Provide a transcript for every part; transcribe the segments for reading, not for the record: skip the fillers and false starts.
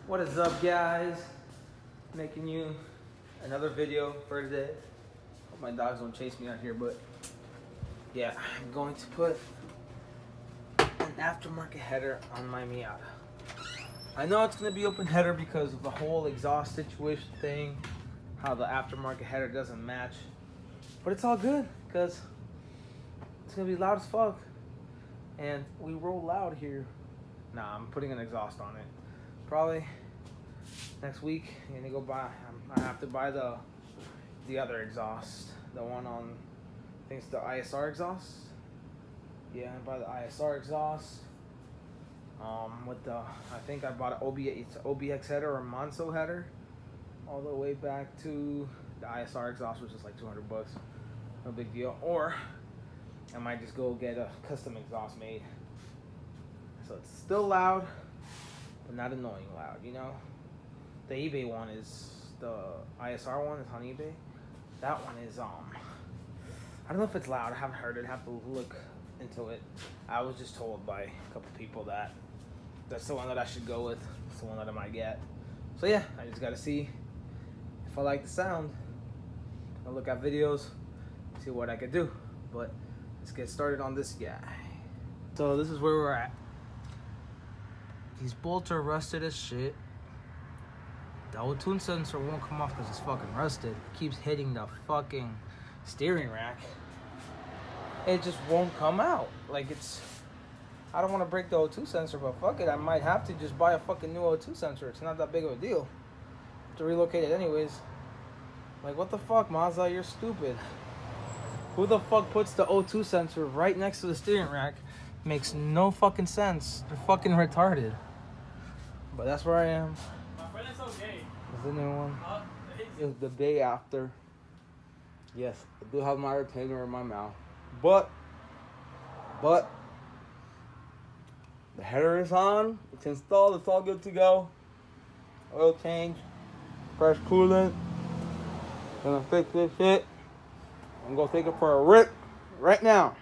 What is up, guys? Making you another video for today. Hope my dogs don't chase me out here, but yeah, I'm going to put an aftermarket header on my Miata. I know it's going to be open header because of the whole exhaust situation thing, how the aftermarket header doesn't match, but it's all good because it's going to be loud as fuck, and we roll loud here. Nah, I'm putting an exhaust on it. Probably next week, I'm gonna go buy. I have to buy the other exhaust, the one on, I think it's the ISR exhaust. Yeah, I buy the ISR exhaust. With the, I think I bought an OBX header or Monso header, all the way back to the ISR exhaust, which is like $200. No big deal. Or I might just go get a custom exhaust made. So it's still loud, but not annoying loud, you know? The eBay one is, the ISR one is on eBay. That one is, I don't know if it's loud. I haven't heard it. I have to look into it. I was just told by a couple people that that's the one that I should go with. It's the one that I might get. So yeah, I just gotta see if I like the sound. I'll look at videos, see what I could do. But let's get started on this guy. So this is where we're at. These bolts are rusted as shit. The O2 sensor won't come off because it's fucking rusted. It keeps hitting the fucking steering rack. It just won't come out. Like, it's, I don't want to break the O2 sensor, but fuck it, I might have to just buy a fucking new O2 sensor. It's not that big of a deal. To relocate it anyways. Like, what the fuck, Mazda, you're stupid. Who the fuck puts the O2 sensor right next to the steering rack? Makes no fucking sense. They're fucking retarded. But that's where I am. My friend is okay. Is the new one? It's the day after. Yes, I do have my retainer in my mouth. But the header is on. It's installed. It's all good to go. Oil change. Fresh coolant. Gonna fix this shit. I'm gonna take it for a rip right now.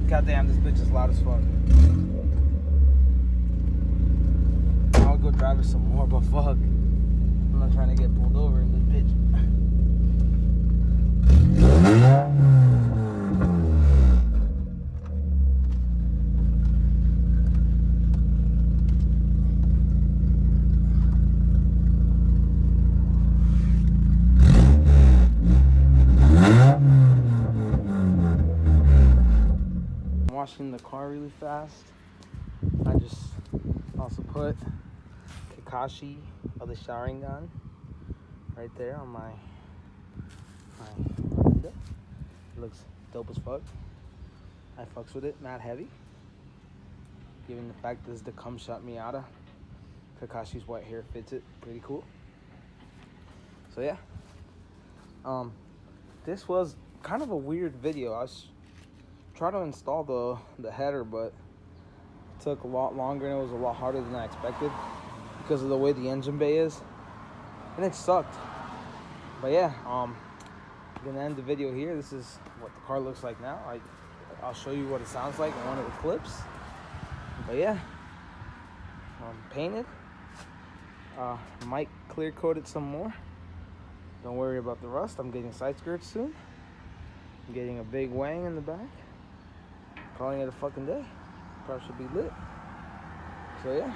Goddamn, this bitch is loud as fuck. I'll go drive it some more, but fuck. I'm not trying to get pulled over in this bitch. Washing the car really fast. I just also put Kakashi of the showering gun right there on my window. It looks dope as fuck. I fucks with it, not heavy. Given the fact this is the cum shot Miata, Kakashi's white hair fits it pretty cool. So yeah, this was kind of a weird video. I was trying to install the header, but it took a lot longer and it was a lot harder than I expected because of the way the engine bay is, and it sucked. But yeah, I'm gonna end the video here. This is what the car looks like now. I'll show you what it sounds like in one of the clips. But yeah, painted. Might clear coat it some more. Don't worry about the rust. I'm getting side skirts soon. I'm getting a big wang in the back. Calling it a fucking day. Car should be lit. So yeah.